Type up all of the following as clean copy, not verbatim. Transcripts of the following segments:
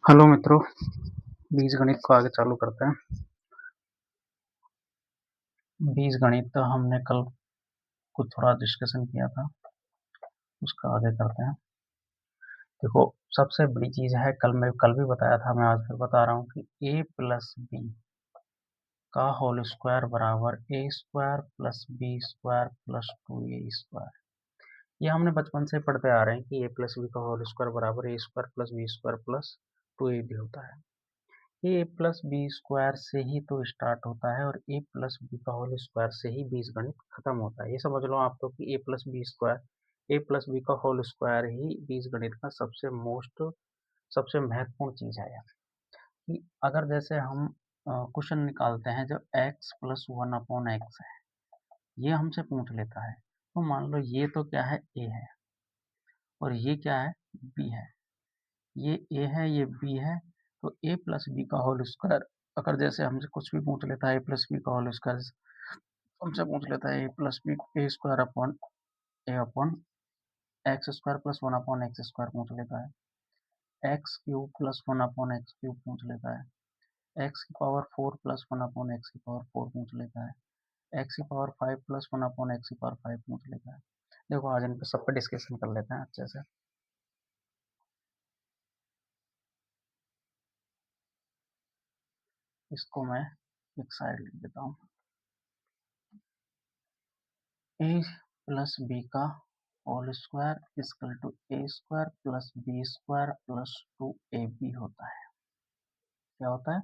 Hello मित्रों, बीजगणित को आगे चालू करते हैं। बीजगणित हमने कल कुछ थोड़ा डिस्कशन किया था, उसका आगे करते हैं। देखो, सबसे बड़ी चीज है, कल भी बताया था, मैं आज फिर बता रहा हूँ कि a प्लस बी का होल स्क्वायर बराबर a square plus B square plus 2a square. ये हमने बचपन से पढ़ते आ रहे हैं कि a प्लस बी का होल स्क्वायर बराबर a square plus B square plus 2ab होता है। ए प्लस बी स्क्वायर से ही तो स्टार्ट होता है और ए प्लस बी का होल स्क्वायर से ही बीजगणित खत्म होता है। ये समझ लो आप तो कि ए प्लस बी का होल स्क्वायर ही बीजगणित का सबसे महत्वपूर्ण चीज है यार। कि अगर जैसे हम क्वेश्चन निकालते हैं, जो x plus one upon x है, ये हमसे पूछ लेता है, तो मान लो ये तो क्या है, ए है, और ये क्या है, बी है। ये ए है, ये बी है, तो ए प्लस बी का होल स्क्वायर अगर जैसे हमसे कुछ भी पूछ लेता है, ए प्लस बी का होल स्क्वायर हमसे पूछ लेता है, ए plus b a square upon a upon x square plus one upon x square पूछ लेता है, x cube plus one upon x cube पूछ लेता है, एक्स की power four plus one upon x की पावर फोर पूछ लेता है, एक्स की power five plus one upon x की पावर फाइव पूछ लेता है। देखो, आज इन पे सब पे डिस्कशन कर लेते हैं अच्छे से। इसको मैं एक साइड लिख देता हूँ। ए प्लस बी का whole square equal to A square plus B square plus 2ab होता है। क्या होता है?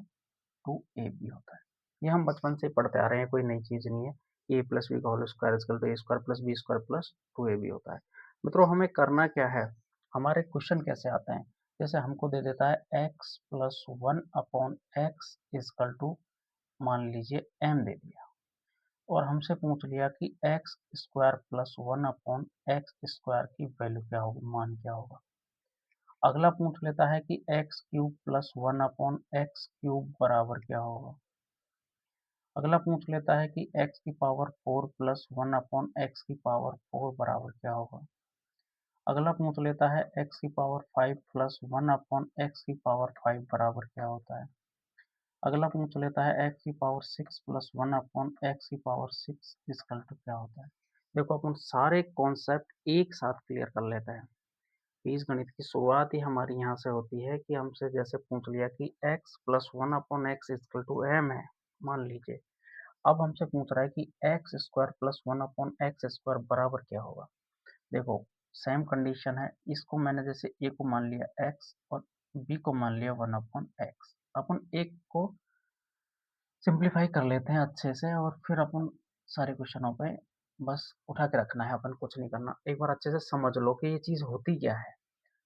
2ab होता है। ये हम बचपन से पढ़ते आ रहे हैं, कोई नई चीज नहीं है। ए प्लस बी का whole square equal to A square plus B square plus 2ab होता है। मित्रों, हमें करना क्या है, हमारे क्वेश्चन कैसे आते हैं, जैसे हमको दे देता है X plus one upon X equal to, मान लीजिए m दे दिया, और हमसे पूछ लिया कि X square plus one upon x square की वैल्यू क्या होगी, मान क्या होगा। अगला पूछ लेता है कि x cube plus one upon x cube बराबर क्या होगा। अगला पूछ लेता है कि एक्स की power four plus one upon x की पावर फोर बराबर क्या होगा। अगला पूछ लेता है एक्स की power five plus one upon x की पावर फाइव बराबर क्या होता है। अगला पूछ लेता है एक्स की power six plus one upon x की पावर सिक्स इक्वल टू क्या होता है। देखो, अपन सारे कॉन्सेप्ट एक साथ क्लियर कर लेते हैं। बीज गणित की शुरुआत ही हमारी यहाँ से होती है कि हमसे जैसे पूछ लिया कि x plus one upon X equal to M है, मान लीजिए। अब हमसे पूछ रहा है कि X square plus one upon x square बराबर क्या होगा। देखो, सेम कंडीशन है, इसको मैंने जैसे ए को मान लिया एक्स और बी को मान लिया वन अपॉन एक्स। अपन एक को सिंप्लीफाई कर लेते हैं अच्छे से, और फिर अपन सारे क्वेश्चनों पे बस उठा के रखना है, अपन कुछ नहीं करना। एक बार अच्छे से समझ लो कि ये चीज़ होती क्या है।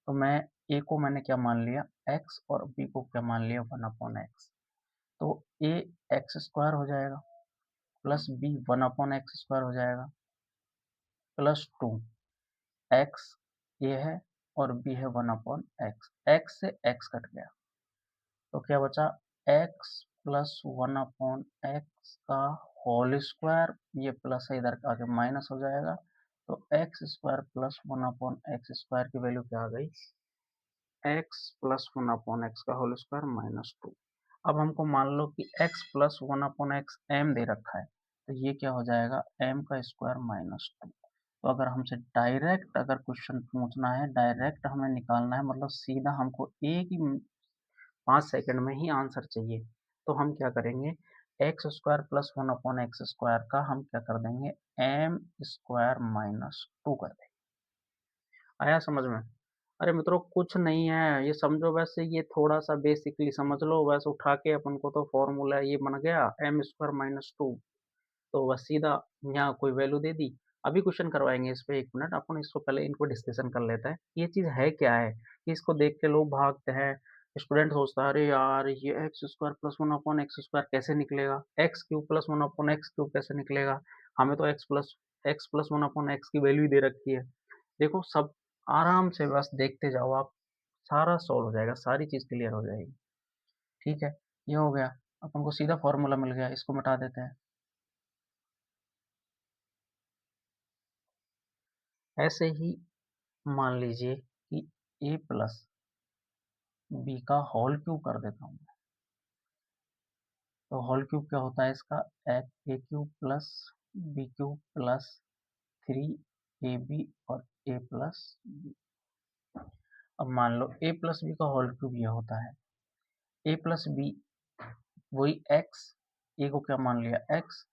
तो मैं ए को मैंने क्या मान लिया, एक्स, और बी को क्या मान लिया, वन अपॉन एक्स। तो ए एक्स स्क्वायर हो जाएगा plus B one upon x square हो जाएगा प्लस टू एक्स ए है और बी है वन अपॉन एक्स। एक्स से एक्स कट गया, तो क्या बचा, x plus one upon x का होल स्क्वायर, ये प्लस है इधर आगे माइनस हो जाएगा, तो x square plus one upon x square की वैल्यू क्या आ गई, x plus one upon x का होल स्क्वायर माइनस टू। अब हमको मान लो कि x plus one upon x m दे रखा है, तो ये क्या हो जाएगा, एम का स्क्वायर माइनस टू। तो अगर हमसे डायरेक्ट अगर क्वेश्चन पूछना है, डायरेक्ट हमें निकालना है, मतलब सीधा हमको एक ही 5 सेकंड में ही आंसर चाहिए, तो हम क्या करेंगे, x square plus one upon x square का हम क्या कर देंगे, एम स्क्वायर माइनस टू कर देंगे। आया समझ में? अरे मित्रों, कुछ नहीं है, ये समझो, वैसे ये थोड़ा सा बेसिकली समझ लो, वैसे उठा के अपन को तो फॉर्मूला ये बन गया एम स्क्वायर माइनस टू। तो बस सीधा यहाँ कोई वैल्यू दे दी। अभी क्वेश्चन करवाएंगे इस पे, एक मिनट, अपन इसको पहले इनको डिस्कशन कर लेते हैं, ये चीज है क्या है। कि इसको देख के लोग भागते हैं, स्टूडेंट सोचता है अरे यार ये x square plus one upon x square कैसे निकलेगा, x cube plus one upon x cube कैसे निकलेगा, हमें तो x plus one upon x की वैल्यू दे रखी है। देखो, सब आराम से बस देखते जाओ आप, सारा सॉल्व हो जाएगा, सारी चीज क्लियर हो जाएगी। ठीक है, ये हो गया, अपन को सीधा फॉर्मूला मिल गया, इसको मिटा देते हैं। ऐसे ही मान लीजिए कि ए प्लस बी का होल क्यूब कर देता हूँ। तो होल क्यूब क्या होता है इसका, a cube plus b cube plus 3ab और a प्लस बी। अब मान लो a प्लस बी का होल क्यूब ये होता है a प्लस बी, वही x, a को क्या मान लिया x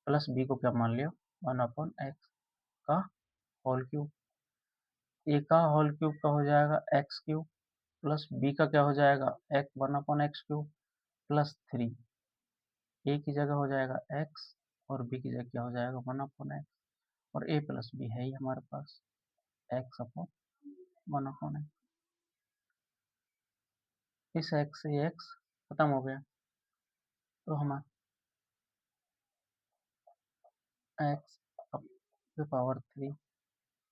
प्लस b को क्या मान लिया 1/x का होल क्यूब। a का होल क्यूब का हो जाएगा x क्यूब प्लस b का क्या हो जाएगा 1/x क्यूब प्लस 3, a की जगह हो जाएगा x और b की जगह क्या हो जाएगा 1/x, और a प्लस b है ही हमारे पास x अपॉन 1/x। इस x से x खत्म हो गया, तो हमारा x अप के पावर 3,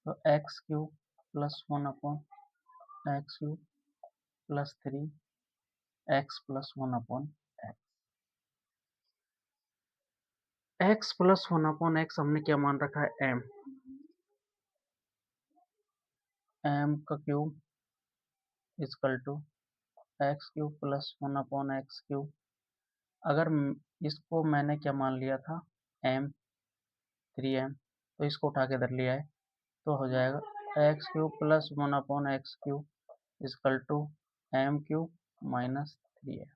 तो x cube plus 1/x cube plus 3x plus 1/x। x plus 1/x हमने क्या मान रखा है m, m का cube equal to x cube plus 1/x cube. अगर इसको मैंने क्या मान लिया था m 3m, तो इसको उठा के इधर लिया है, तो हो जाएगा x cube plus 1/x cube equal to m cube minus 3m।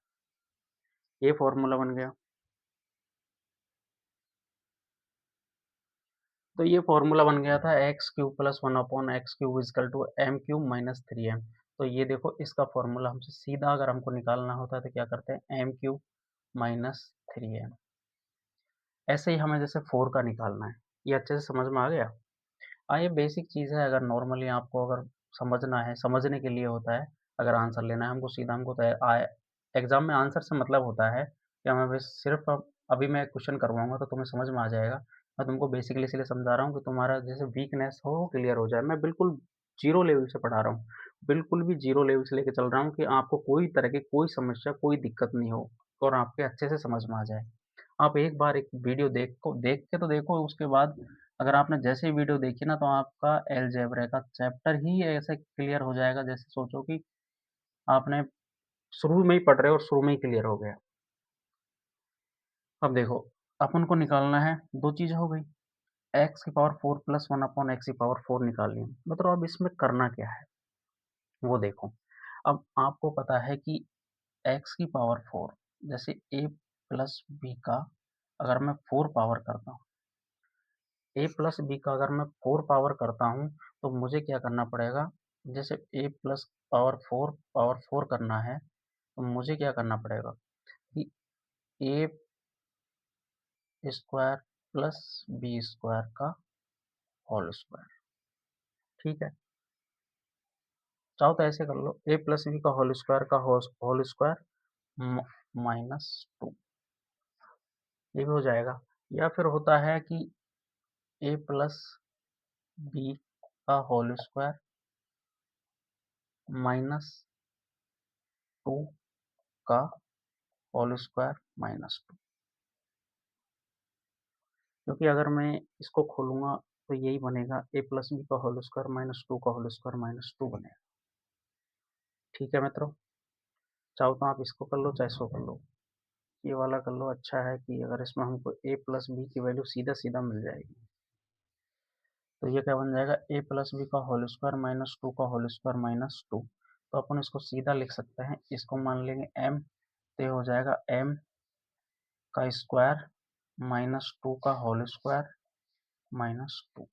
ये फॉर्मूला बन गया। तो ये फॉर्मूला बन गया था x cube plus 1/x cube equal to m cube minus 3m। तो ये देखो इसका फॉर्मूला हमसे सीधा अगर हमको निकालना होता है तो क्या करते हैं m क्यूब माइनस 3m। ऐसे ही हमें जैसे 4 का निकालना है, ये अच्छे से समझ में आ गया। ये बेसिक चीज़ है, अगर नॉर्मली आपको अगर समझना है, समझने के लिए होता है, अगर आंसर लेना है हमको सीधा, हमको एग्जाम में आंसर से मतलब होता है कि हमें बस सिर्फ अभी मैं क्वेश्चन करवाऊंगा तो तुम्हें समझ में आ जाएगा। मैं तुमको बेसिकली इसलिए समझा रहा हूँ कि तुम्हारा जैसे वीकनेस हो क्लियर हो जाए। मैं बिल्कुल जीरो लेवल से पढ़ा रहा हूँ, बिल्कुल भी जीरो लेवल से लेकर चल रहा हूँ कि आपको कोई तरह की कोई समस्या कोई दिक्कत नहीं हो और आपके अच्छे से समझ में आ जाए। आप एक बार एक वीडियो देख के तो देखो, उसके बाद अगर आपने जैसे ही वीडियो देखी ना तो आपका अलजेब्रा का चैप्टर ही ऐसे क्लियर हो जाएगा, जैसे सोचो कि आपने शुरू में ही पढ़ रहे हो और शुरू में ही क्लियर हो गया। अब देखो अपन को निकालना है, दो चीज़ हो गई, x की पावर 4 प्लस 1/x की पावर 4 निकालनी है। मतलब अब इसमें करना क्या है वो देखो। अब आपको पता है कि x की पावर 4, जैसे a प्लस बी का अगर मैं 4 पावर करता हूँ, a प्लस बी का अगर मैं 4 पावर करता हूँ तो मुझे क्या करना पड़ेगा, जैसे a प्लस पावर 4 करना है तो मुझे क्या करना पड़ेगा कि a square plus B square का होल स्क्वायर। ठीक है, चाहो तो ऐसे कर लो, a प्लस बी का होल स्क्वायर का होल स्क्वायर -2, ये भी हो जाएगा। या फिर होता है कि a प्लस बी का होल स्क्वायर -2 का होल स्क्वायर -2, क्योंकि अगर मैं इसको खोलूंगा तो यही बनेगा, a प्लस बी का होल स्क्वायर -2 का होल स्क्वायर -2 बनेगा। ठीक है मित्रों, चाहो तो आप इसको कर लो चाहे इसको कर लो, ये वाला कर लो। अच्छा है कि अगर इसमें हमको a प्लस बी की वैल्यू सीधा सीधा मिल जाएगी, तो ये क्या बन जाएगा a प्लस बी का होल स्क्वायर -2 का होल स्क्वायर -2। तो अपन इसको सीधा लिख सकते हैं, इसको मान लेंगे m, तो ये हो जाएगा m का स्क्वायर -2 का होल स्क्वायर -2।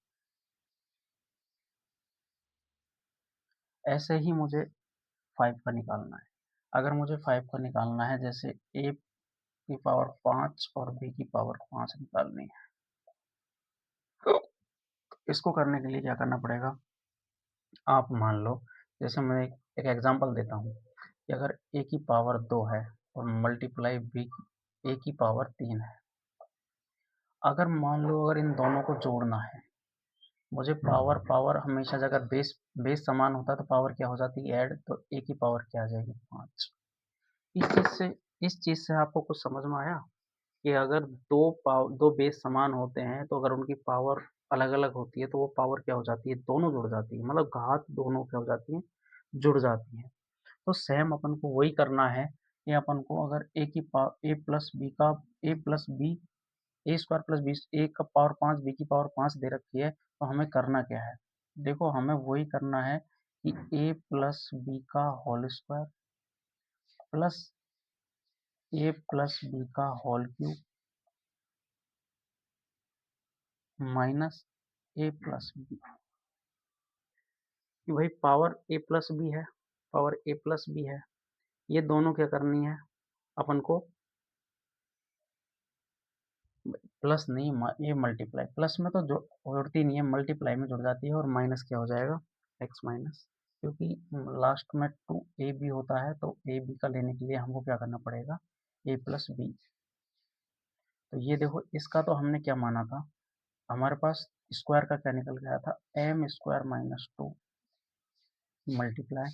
ऐसे ही मुझे 5 का निकालना है। अगर मुझे 5 का निकालना है, जैसे a की पावर 5 और b की पावर 5 निकालनी है, तो इसको करने के लिए क्या करना पड़ेगा, आप मान लो, जैसे मैं एक एग्जांपल देता हूँ कि अगर a की पावर 2 है और मल्टीप्लाई a की पावर 3 है। अगर मान लो अगर इन दोनों को जोड़ना है, मुझे पावर पावर हमेशा अगर बेस बेस समान होता है तो पावर क्या हो जाती है ऐड, तो a की पावर क्या आ जाएगी 5। इस चीज़ से आपको कुछ समझ में आया कि अगर दो बेस समान होते हैं तो अगर उनकी पावर अलग अलग होती है तो वो पावर क्या हो जाती है, दोनों जुड़ जाती है, मतलब घात दोनों क्या हो जाती है, जुड़ जाती है। तो सेम अपन को वही करना है कि अपन को अगर ए की पावर ए प्लस बी का ए plus b a square plus b ए का पावर 5 बी की पावर 5 दे रखी है, तो हमें करना क्या है? देखो हमें वही करना है कि ए प्लस बी का होल स्क्वायर प्लस ए प्लस बी का होल क्यूब माइनस ए प्लस बी, कि भाई पावर ए प्लस बी है, पावर ए प्लस बी है, ये दोनों क्या करनी है अपन को? प्लस नहीं, ये मल्टीप्लाई, प्लस में तो जुड़ती नहीं है, मल्टीप्लाई में जुड़ जाती है, और माइनस क्या हो जाएगा? एक्स माइनस, क्योंकि लास्ट में टू ए बी होता है, तो ए बी का लेने के लिए हमको क्या करना पड़ेगा? ए प्लस बी। तो ये देखो, इसका तो हमने क्या माना था, हमारे पास स्क्वायर का क्या निकल गया था? M square minus two multiply,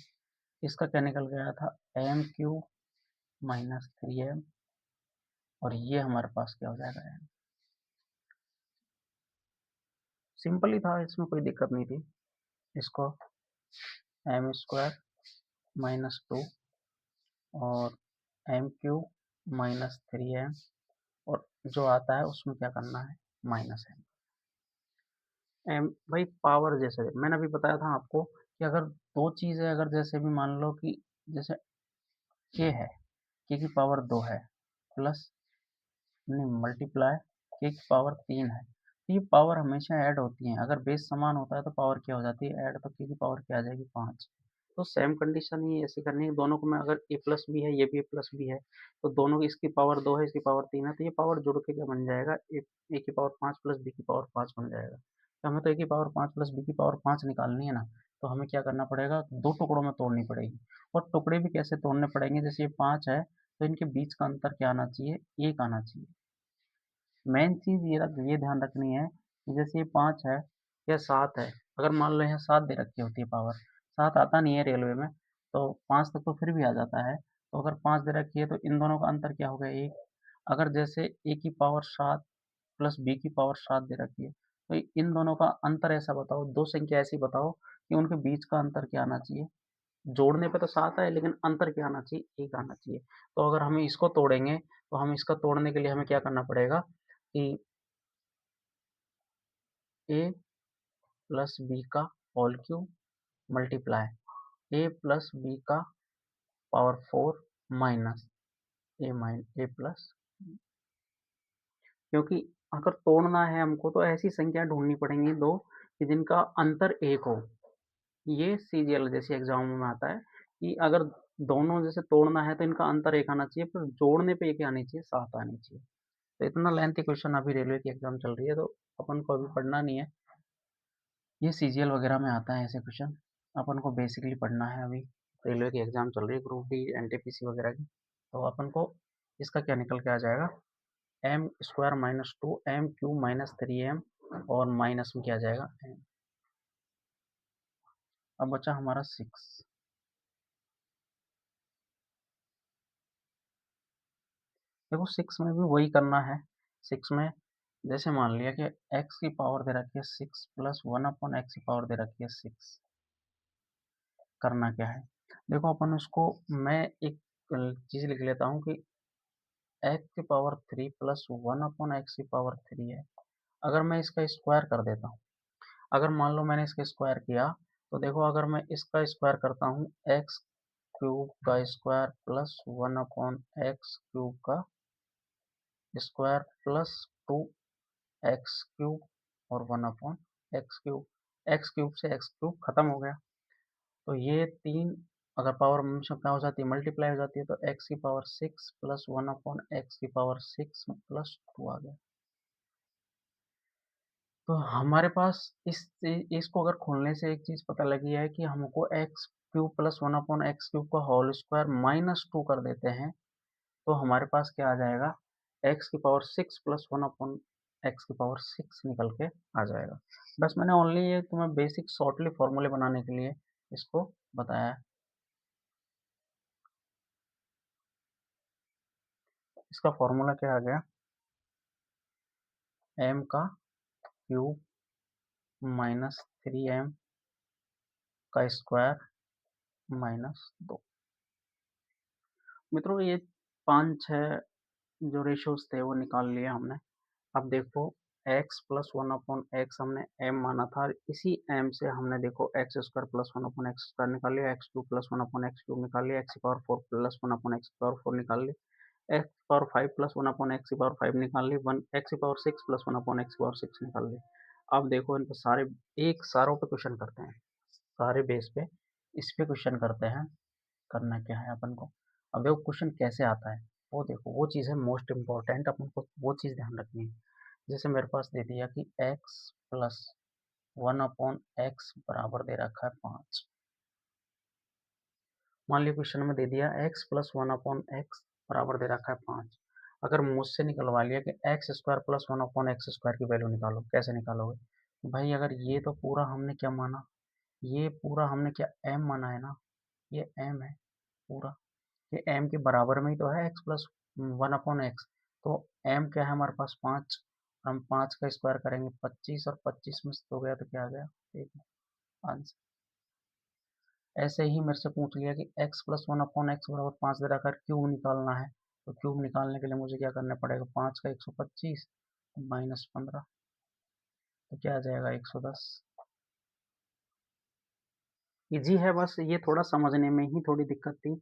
इसका क्या निकल गया था? M cube minus three M, और ये हमारे पास क्या हो जाएगा? एम। सिंपल ही था, इसमें कोई दिक्कत नहीं थी। इसको एम स्क्वायर माइनस टू और M cube minus three M, और जो आता है उसमें क्या करना है? Minus M. एम भाई पावर, जैसे मैंने अभी बताया था आपको कि अगर दो चीज़ें, अगर जैसे भी मान लो कि जैसे के है, के की पावर दो है, प्लस नहीं मल्टीप्लाई के की पावर तीन है, तो ये पावर हमेशा ऐड होती है। अगर बेस समान होता है तो पावर क्या हो जाती है? ऐड। तो के की पावर क्या आ जाएगी? पाँच। तो सेम कंडीशन ही ऐसे करनी है दोनों को। मैं अगर ए प्लस बी है, ये भी ए प्लस बी है, तो दोनों की, इसकी पावर दो है, इसकी पावर तीन है, तो ये पावर जुड़ के क्या बन जाएगा? ए की पावर पाँच प्लस बी की पावर पाँच बन जाएगा। तो हमें तो ए की पावर पाँच प्लस बी की पावर पाँच निकालनी है ना, तो हमें क्या करना पड़ेगा? दो टुकड़ों में तोड़नी पड़ेगी। और टुकड़े भी कैसे तोड़ने पड़ेंगे? जैसे ये पाँच है, तो इनके बीच का अंतर क्या आना चाहिए? एक आना चाहिए। मेन चीज ये ध्यान रखनी है कि जैसे ये पाँच है या सात है, अगर मान लो यहाँ सात दे रखी होती है पावर, सात आता नहीं है रेलवे में, तो पाँच तक तो फिर भी आ जाता है। तो अगर पाँच दे रखी है तो इन दोनों का अंतर क्या हो गया? एक। अगर जैसे ए की पावर सात प्लस बी की पावर सात दे रखी है, तो इन दोनों का अंतर ऐसा बताओ, दो संख्या ऐसी बताओ कि उनके बीच का अंतर क्या आना चाहिए? जोड़ने पे तो सात है, लेकिन अंतर क्या आना चाहिए? एक आना चाहिए। तो अगर हम इसको तोड़ेंगे, तो हम इसका तोड़ने के लिए हमें क्या करना पड़ेगा कि ए प्लस बी का होल क्यूब मल्टीप्लाई ए प्लस बी का पावर फोर माइनस ए प्लस, क्योंकि अगर तोड़ना है हमको तो ऐसी संख्या ढूंढनी पड़ेंगी दो कि जिनका अंतर एक हो। ये सीजीएल जैसे एग्जाम में आता है कि अगर दोनों जैसे तोड़ना है तो इनका अंतर एक आना चाहिए, पर जोड़ने पे एक आनी चाहिए, सात आनी चाहिए। तो इतना लेंथी क्वेश्चन अभी रेलवे की एग्जाम चल रही है, तो अपन को अभी पढ़ना नहीं है। ये सीजीएल वगैरह में आता है ऐसे क्वेश्चन, अपन को बेसिकली पढ़ना है अभी। रेलवे की एग्जाम चल रही है, ग्रुप डी एनटीपीसी वगैरह की। तो अपन को इसका क्या निकल के आ जाएगा? M square minus two M cube minus three M, और माइनस में क्या आ जाएगा? एम। अब बचा हमारा सिक्स। देखो सिक्स में भी वही करना है। सिक्स में जैसे मान लिया कि एक्स की पावर दे रखी है six plus one upon x की पावर दे रखी है सिक्स। करना क्या है? देखो अपन उसको, मैं एक चीज लिख लेता हूँ कि एक्स की power three plus one upon x की पावर थ्री है। अगर मैं इसका स्क्वायर कर देता हूँ, अगर मान लो मैंने इसका स्क्वायर किया, तो देखो अगर मैं इसका स्क्वायर करता हूँ, एक्स क्यूब का square plus one upon x cube का square plus two x cube और वन अपॉन एक्स क्यूब से एक्स क्यूब खत्म हो गया। तो ये तीन अगर पावर हमेशा क्या हो जाती है? मल्टीप्लाई हो जाती है। तो एक्स की power six plus one upon x की पावर सिक्स प्लस टू आ गया। तो हमारे पास इसको अगर खोलने से एक चीज पता लगी है कि हमको x cube plus one upon x cube का होल स्क्वायर माइनस टू कर देते हैं, तो हमारे पास क्या आ जाएगा? एक्स की power six plus one upon x की पावर सिक्स निकल के आ जाएगा। बस मैंने ओनली ये तुम्हें बेसिक शॉर्टली फॉर्मूले बनाने के लिए इसको बताया है। इसका फॉर्मूला क्या आ गया? एम का क्यूब माइनस थ्री एम का स्क्वायर माइनस दो। मित्रों ये 5-6 जो रेशियोज थे वो निकाल लिए हमने। अब देखो x plus one upon x हमने m माना था और इसी m से हमने देखो x square plus one upon x square निकाल लिया, x cube plus one upon x cube निकाल लिया, x power four plus one upon x power four निकाल ली, x power five plus one upon x power five निकाल ली, one x power six plus one upon x power six निकाल ली। अब देखो इन पे सारे एक सारों पे क्वेश्चन करते हैं, सारे बेस पे इस पे क्वेश्चन करते हैं। करना क्या है अपन को, अब देखो क्वेश्चन कैसे आता है वो देखो, वो चीज़ है मोस्ट इम्पोर्टेंट, अपन को वो चीज़ ध्यान रखनी है। जैसे मेरे पास दे दिया कि x plus one upon x बराबर दे रखा है 5। मान लिया क्वेश्चन में दे दिया x plus one upon x बराबर दे रखा है 5। अगर मुझसे निकलवा लिया कि X square plus one upon x square की वैल्यू निकालो, कैसे निकालोगे भाई? अगर ये तो पूरा हमने क्या माना, ये पूरा हमने क्या m माना है ना, ये m है पूरा, ये m के बराबर में ही तो है x plus one upon x. तो m क्या है हमारे पास 5, हम 5 का स्क्वायर करेंगे 25 और 25 में से तो गया तो क्या आ गया, एक आंसर। ऐसे ही मेरे से पूछ लिया कि x plus one upon x बराबर 5 दे रखा है, क्यूब निकालना है। तो क्यूब निकालने के लिए मुझे क्या करना पड़ेगा, 5 का 125 माइनस 15, तो क्या आ जाएगा 110। इजी है, बस ये थोड़ा समझने में ही थोड़ी दिक्कत थी।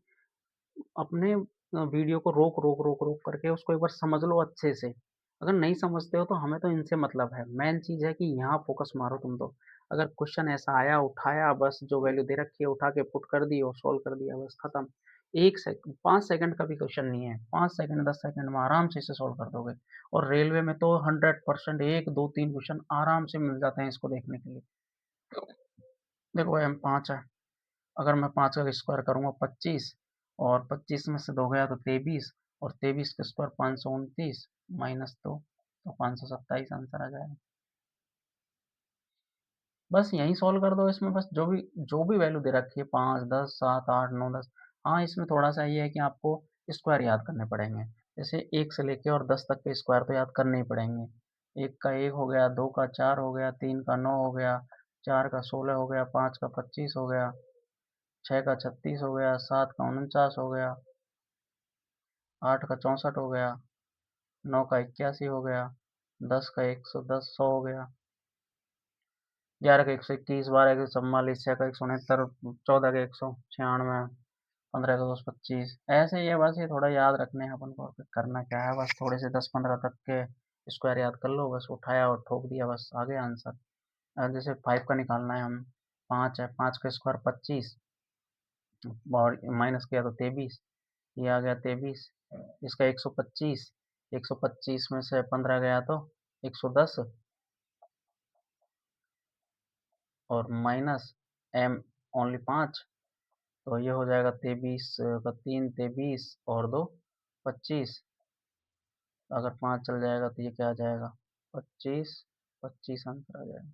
अपने वीडियो को रोक रोक रोक रोक करके उसको एक बार समझ लो अच्छे से। अगर नहीं समझते हो तो हमें तो इनसे मतलब है, मेन चीज़ है कि यहाँ फोकस मारो तुम तो। अगर क्वेश्चन ऐसा आया, उठाया, बस जो वैल्यू दे रखी है उठा के पुट कर दी और सोल्व कर दिया, बस खत्म। 5 सेकंड का भी क्वेश्चन नहीं है, 5 सेकंड 10 सेकंड में आराम से इसे सोल्व कर दोगे। और रेलवे में तो 100% 1 2 3 क्वेश्चन आराम से मिल जाते हैं इसको देखने के लिए। देखो एम 5 है, अगर मैं 5 का स्क्वायर करूँगा 25, और 25 में से 2 गया तो 23, और 23 का स्क्वायर 529 माइनस 2, तो 527 आंसर आ जाएगा। बस यहीं सॉल्व कर दो इसमें, बस जो भी वैल्यू दे रखी है 5 10 7 8 9 10। हाँ इसमें थोड़ा सा ये है कि आपको स्क्वायर याद करने पड़ेंगे। जैसे 1 से लेके और 10 तक के स्क्वायर तो याद करने ही पड़ेंगे। 1 का 1 हो गया, 2 का 4 हो गया, 3 का 9 हो गया, 4 का 16 हो गया, 5 का 25 हो गया, 6 का 36 हो गया, 7 का 49 हो गया, 8 का 64 हो गया, 9 का 81 हो गया, 10 का 110 100 हो गया, 11 का 121, 12 का 144, 6 का 169, 14 का 196, 15 का 225। ऐसे ही है, बस ये थोड़ा याद रखने हैं अपन को। फिर करना क्या है, बस थोड़े से 10-15 तक के स्क्वायर याद कर लो, बस उठाया और ठोक दिया, बस आ गया आंसर। जैसे 5 का निकालना है हम, 5 है, 5 का स्क्वायर 25 और माइनस किया तो 23, ये आ गया 23। इसका 125, 125 में से 15 गया तो 110, और माइनस m ओनली 5, तो ये हो जाएगा 23 का 3 23 और 2 25। अगर 5 चल जाएगा तो ये क्या आ जाएगा 25, 25 आंसर आ जाएगा।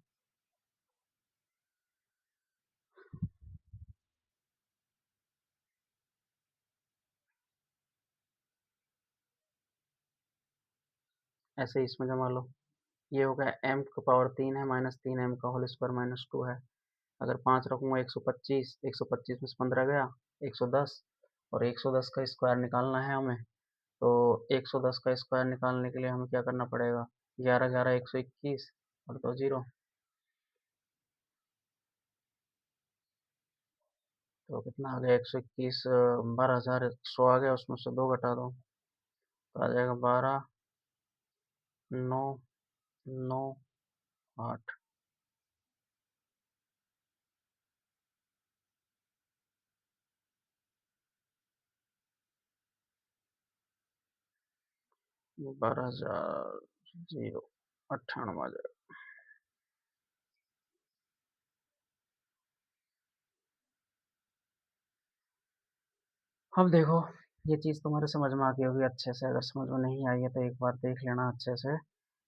ऐसे ही इसमें जमा लो, ये हो गया m का पावर 3 है माइनस 3m का होल स्क्वायर माइनस 2 है। अगर 5 रखूँगा 125, 125 में से 15 गया 110, और 110 का स्क्वायर निकालना है हमें। तो 110 का स्क्वायर निकालने के लिए हमें क्या करना पड़ेगा, 11 11 121 और 2 जीरो, तो कितना आ गया 121, 12,100 आ गया, उसमें से 2 घटा दो तो आ जाएगा 12 9 9 8। 12,098 आ जाएगा। अब देखो ये चीज़ तुम्हारे समझ में आ गई होगी अच्छे से, अगर समझ में नहीं आई है तो एक बार देख लेना अच्छे से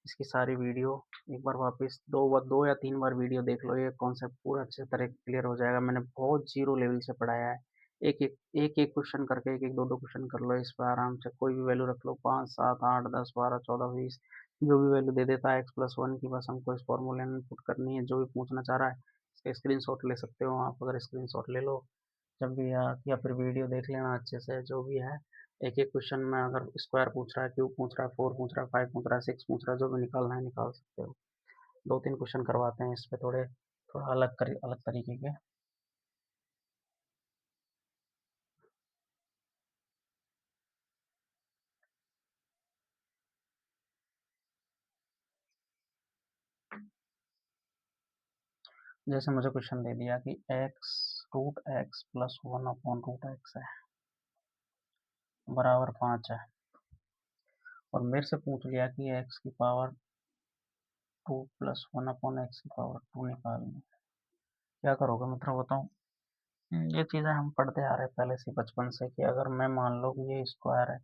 इसकी सारी वीडियो। एक बार वापस 2 या 3 बार वीडियो देख लो, ये कॉन्सेप्ट पूरा अच्छे तरह क्लियर हो जाएगा। मैंने बहुत जीरो लेवल से पढ़ाया है, एक एक क्वेश्चन करके, एक एक दो दो क्वेश्चन कर लो इस पर आराम से। कोई भी वैल्यू रख लो, 5 7 8 10 12 14 20, जो भी वैल्यू दे देता है x+1 की, बस हमको इस फॉर्मूले में पुट करनी है। जो भी पूछना चाह रहा है इसका स्क्रीन शॉट ले सकते हो आप, अगर स्क्रीन शॉट ले लो जब भी या फिर वीडियो देख लेना अच्छे से, जो भी है एक एक क्वेश्चन में, अगर स्क्वायर पूछ रहा है, क्यूब पूछ रहा है, 4 पूछ रहा है, 5 पूछ रहा है, 6 पूछ रहा है, जो भी निकालना है निकाल सकते हो। 2-3 क्वेश्चन करवाते हैं इस पे, थोड़े थोड़ा अलग तरीके के। जैसे मुझे क्वेश्चन दे दिया कि x root x plus 1/√x है बराबर 5 है, और मेरे से पूछ लिया कि एक्स की पावर 2 प्लस 1/x की पावर 2 निकालनी है। क्या करोगे मित्रों बताओ? ये चीज़ें हम पढ़ते आ रहे हैं पहले से बचपन से, कि अगर मैं मान लो कि ये स्क्वायर है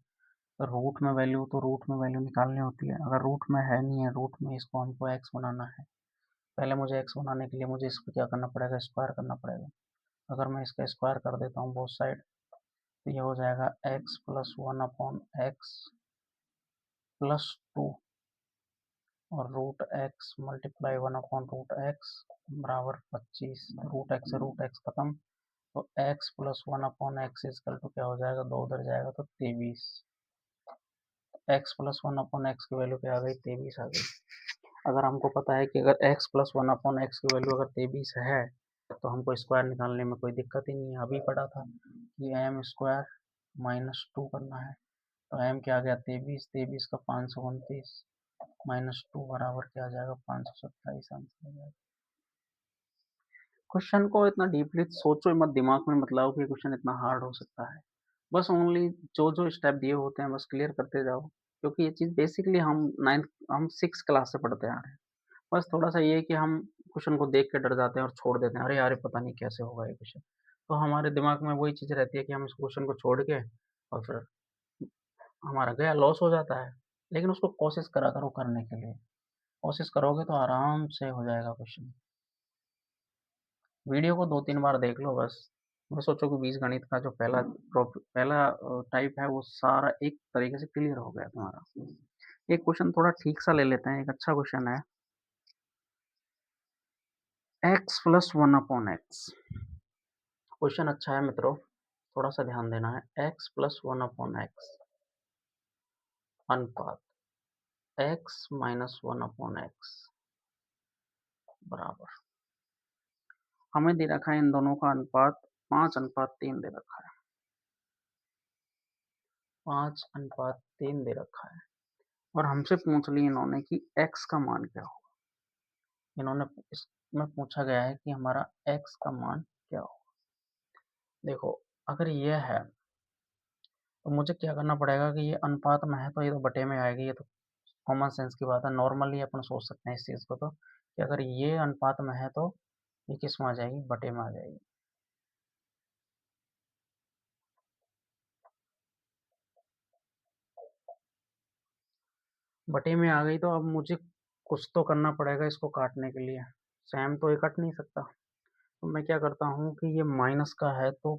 तो रूट में वैल्यू, तो रूट में वैल्यू निकालनी होती है। अगर रूट में है नहीं है, रूट में इसको हमको एक्स बनाना है, पहले मुझे एक्स बनाने के लिए मुझे इसको क्या करना पड़ेगा, स्क्वायर करना पड़ेगा। अगर मैं इसका स्क्वायर कर देता हूँ बोथ साइड, तो ये हो जाएगा एक्स प्लस 1/x प्लस 2 और रूट एक्स मल्टीप्लाई 1/√x बराबर 25। रूट एक्स खत्म, तो x plus 1/x is equal to क्या हो जाएगा, 2 उधर जाएगा तो 23। x प्लस 1/x की वैल्यू क्या आ गई, 23 आ गई। अगर हमको पता है कि अगर x प्लस 1/x की वैल्यू अगर 23 है, तो हमको स्क्वायर निकालने में कोई दिक्कत ही नहीं है। अभी पढ़ा था कि एम स्क्वायर -2 करना है, तो एम क्या आ गया 23, 23 का 529 -2 बराबर क्या आ जाएगा, 527 आंसर आ जाएगा। क्वेश्चन को इतना डीपली सोचो मत, दिमाग में मत लाओ कि क्वेश्चन इतना हार्ड हो सकता है। बस ओनली जो जो स्टेप दिए होते हैं बस क्लियर करते जाओ, क्योंकि ये चीज़ बेसिकली हम 6 क्लास से पढ़ते आ रहे हैं। बस थोड़ा सा ये है कि हम क्वेश्चन को देख के डर जाते हैं और छोड़ देते हैं, अरे यार पता नहीं कैसे होगा ये क्वेश्चन। तो हमारे दिमाग में वही चीज़ रहती है कि हम इस क्वेश्चन को छोड़ के और फिर हमारा गया लॉस हो जाता है। लेकिन उसको कोशिश करा करो करने के लिए, कोशिश करोगे तो आराम से हो जाएगा क्वेश्चन। वीडियो को 2-3 बार देख लो बस। मैं सोचो कि बीजगणित का जो पहला टाइप है वो सारा एक तरीके से क्लियर हो गया तुम्हारा। एक क्वेश्चन थोड़ा ठीक सा ले लेते हैं, एक अच्छा क्वेश्चन है, x प्लस 1/x। क्वेश्चन अच्छा है मित्रों, थोड़ा सा ध्यान देना है। x प्लस 1/x अनुपात x माइनस 1/x बराबर, हमें दे रखा है इन दोनों का अनुपात 5:3 दे रखा है, 5:3 दे रखा है, और हमसे पूछ ली इन्होंने कि x का मान क्या हो। इन्होंने इसमें पूछा गया है कि हमारा x का मान क्या हो। देखो अगर ये है तो मुझे क्या करना पड़ेगा कि ये अनुपात में है तो ये तो बटे में आएगी, ये तो कॉमन सेंस की बात है। नॉर्मली अपन सोच सकते हैं इस चीज़ को, तो कि अगर ये अनुपात में है तो ये किस में आ जाएगी, बटे में आ जाएगी। बटे में आ गई तो अब मुझे कुछ तो करना पड़ेगा इसको काटने के लिए। सेम तो ये कट नहीं सकता, तो मैं क्या करता हूँ कि ये माइनस का है तो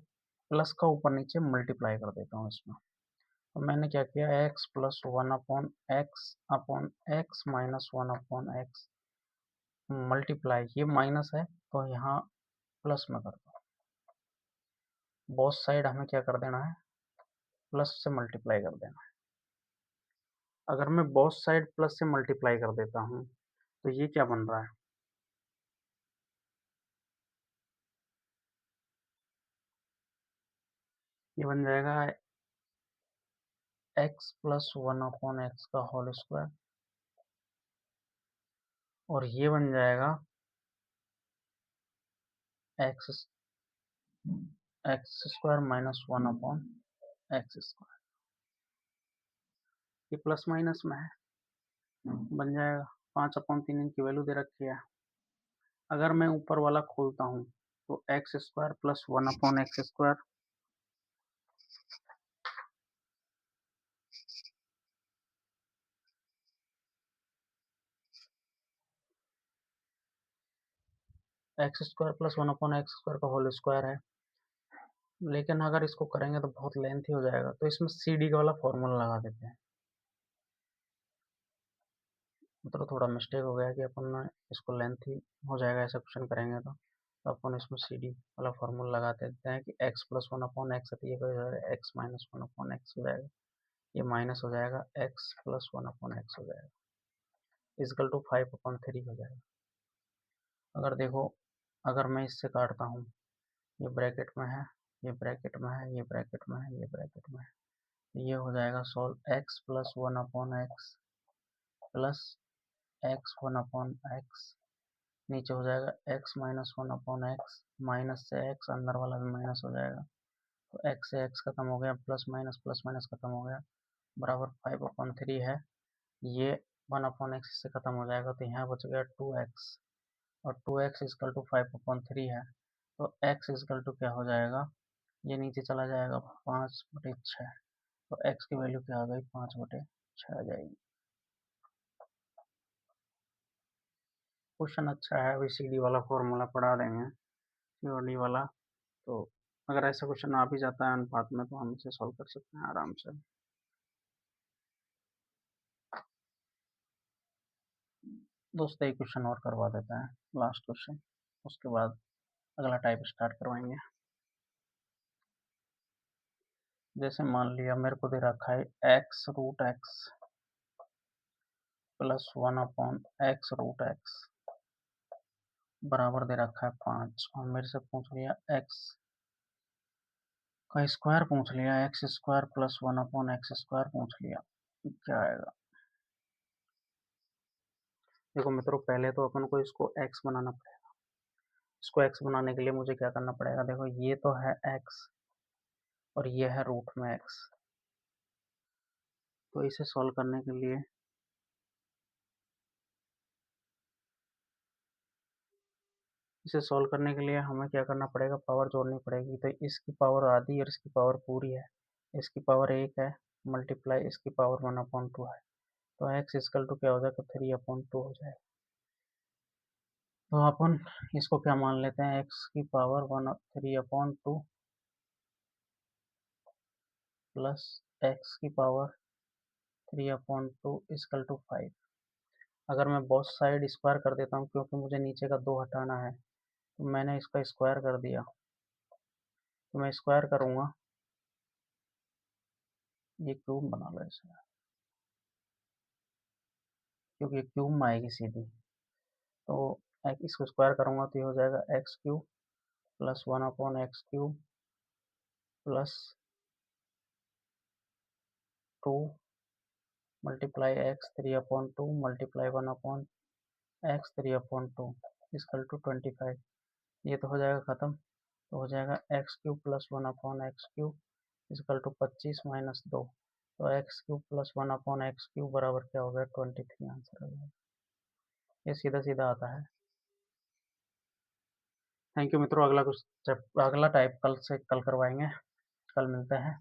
प्लस का ऊपर नीचे मल्टीप्लाई कर देता हूँ इसमें। तो मैंने क्या किया, x plus 1/x minus 1/x multiply, ये माइनस है तो यहाँ प्लस में कर दो। बोथ साइड हमें क्या कर देना है, प्लस से मल्टीप्लाई कर देना है। अगर मैं बोथ साइड प्लस से मल्टीप्लाई कर देता हूँ तो ये क्या बन रहा है, ये बन जाएगा x प्लस 1/x का होल स्क्वायर, और ये बन जाएगा x square minus 1/x square. ये प्लस माइनस में है, बन जाएगा 5/3 इनकी वैल्यू दे रखी है। अगर मैं ऊपर वाला खोलता हूँ तो x square plus 1/x square, x square plus 1/x square का होल स्क्वायर है। लेकिन अगर इसको करेंगे तो बहुत लेंथी हो जाएगा, तो इसमें सी डी का वाला फॉर्मूला लगा देते हैं। मतलब थोड़ा मिस्टेक हो गया कि अपन इसको लेंथी हो जाएगा ऐसा क्वेश्चन करेंगे तो तो अपन इसमें सी डी वाला फॉर्मूला लगा देते हैं कि x plus one upon x है, तो ये हो जाएगा x minus one upon x हो जाएगा, ये माइनस हो जाएगा x plus one upon x हो जाएगा, इजकल टू 5/3 हो जाएगा। अगर देखो, अगर मैं इससे काटता हूँ, ये ब्रैकेट में है, ये ब्रैकेट में है, ये ब्रैकेट में है, ये ब्रैकेट में है, ये हो जाएगा solve x plus one upon x plus x one upon x, नीचे हो जाएगा x minus one upon x, minus से एक्स, अंदर वाला भी माइनस हो जाएगा, तो एक्स से एक्स खत्म हो गया, प्लस माइनस खत्म हो गया, बराबर 5/3 है, ये 1/x से खत्म हो जाएगा, तो यहाँ बच गया 2x, और 2x इजकल टू 5/3 है, तो x इजकल टू क्या हो जाएगा, ये नीचे चला जाएगा 5/6, तो x की वैल्यू क्या आ गई, 5/6 आ जाएगी। क्वेश्चन अच्छा है, अभी सी डी वाला फॉर्मूला पढ़ा देंगे, सी वाला, तो अगर ऐसा क्वेश्चन आ भी जाता है अनुपात में तो हम इसे सॉल्व कर सकते हैं आराम से। दोस्तों एक क्वेश्चन और करवा देते हैं, लास्ट क्वेश्चन, उसके बाद अगला टाइप स्टार्ट करवाएंगे। जैसे मान लिया मेरे को दे रखा है x root x plus 1/x√x बराबर दे रखा है 5, और मेरे से पूछ लिया एक्स का स्क्वायर पूछ लिया, x square plus 1/x square पूछ लिया, क्या आएगा। देखो मित्रों, पहले तो अपन को इसको x बनाना पड़ेगा, इसको x बनाने के लिए मुझे क्या करना पड़ेगा, देखो ये तो है x और ये है रूट में x, तो इसे सॉल्व करने के लिए हमें क्या करना पड़ेगा, पावर जोड़नी पड़ेगी, तो इसकी पावर आधी और इसकी पावर पूरी है, इसकी पावर 1 है, मल्टीप्लाई इसकी पावर 1/2 है, तो x इजकल टू क्या हो जाएगा, 3/2 हो जाएगा। तो अपन इसको क्या मान लेते हैं, x की पावर 3/2 प्लस x की पावर 3/2 इजकल टू 5। अगर मैं बोथ साइड स्क्वायर कर देता हूँ, क्योंकि मुझे नीचे का 2 हटाना है, तो मैंने इसका स्क्वायर कर दिया, तो मैं स्क्वायर करूँगा, ये क्यूब बना लो इसे, क्योंकि क्यूब में आएगी सीधी, तो इसको स्क्वायर करूँगा तो ये हो जाएगा x³ plus 1/x³ plus 2 multiply x 3/2 multiply 1/x 3/2 equal to 25, ये तो हो जाएगा ख़त्म, तो हो जाएगा x³ plus 1/x³ is equal to 25 minus 2, तो x³ प्लस 1/x³ बराबर क्या हो गया, 23 आंसर हो जाएगा। ये सीधा सीधा आता है। थैंक यू मित्रों, अगला टाइप कल करवाएंगे, कल मिलते हैं।